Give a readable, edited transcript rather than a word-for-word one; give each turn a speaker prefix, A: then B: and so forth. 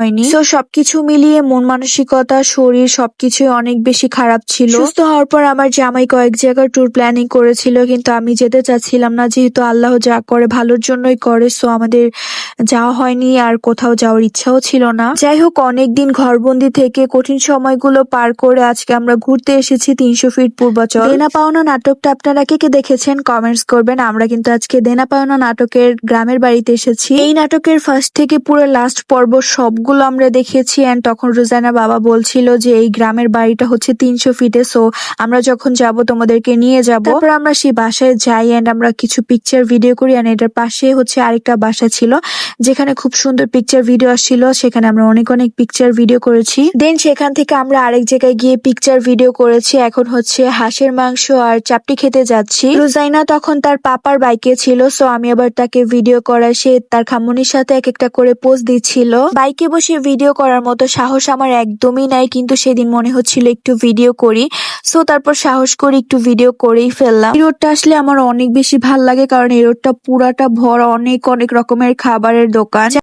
A: হয়নি। সো সবকিছু মিলিয়ে মন মানসিকতা, শরীর সবকিছুই অনেক বেশি খারাপ ছিল। সুস্থ হওয়ার পর আমার জামাই কয়েক জায়গার ট্যুর প্ল্যানিং করেছিল, কিন্তু আমি যেতে চাচ্ছিলাম না, যেহেতু আল্লাহ যা করে ভালোর জন্যই করে। সো আমাদের যাওয়া হয়নি, আর কোথাও যাওয়ার ইচ্ছাও ছিল না। যাই হোক, অনেকদিন ঘরবন্দি থেকে কঠিন সময়গুলো পার করে আজকে আমরা ঘুরতে এসেছি ৩০০ ফিট পূর্বাচল। দেনা পাওনা নাটকটা আপনারা কে কে দেখেছেন কমেন্টস করবেন। আমরা কিন্তু আজকে দেনা পাওনা নাটকের গ্রামের বাড়িতে এসেছি। এই নাটকের ফার্স্ট থেকে পুরো লাস্ট পর্ব সবগুলো আমরা দেখেছি। এন্ড তখন রোজানা বাবা বলছিল যে এই গ্রামের বাড়িটা হচ্ছে ৩০০ ফিটে, সো আমরা যখন যাব তোমাদেরকে নিয়ে যাব। তারপর আমরা সেই বাসায় যাই এন্ড আমরা কিছু পিকচার ভিডিও করি। এন্ড এটার পাশে হচ্ছে আরেকটা বাসা ছিল যেখানে খুব সুন্দর পিকচার ভিডিও আসছিল, সেখানে আমরা অনেক অনেক পিকচার ভিডিও করেছি। দেন সেখান থেকে আমরা আরেক জায়গায় গিয়ে পিকচার ভিডিও করেছি। এখন হচ্ছে হাঁসের মাংস আর চাপটি খেতে যাচ্ছি। রোজাইনা তখন তার পাপার বাইকে ছিল, সো আমি আবার তাকে ভিডিও করায় সে তার খামুনির সাথে এক একটা করে পোজ দিচ্ছিল। বাইকে বসে ভিডিও করার মতো সাহস আমার একদমই নাই, কিন্তু সেদিন মনে হচ্ছিল একটু ভিডিও করি। সো তারপর সাহস করে একটু ভিডিও করেই ফেললাম। এই রোডটা আসলে আমার অনেক বেশি ভাল লাগে, কারণ এই রোডটা পুরাটা ভরা অনেক অনেক রকমের খাবারের দোকান।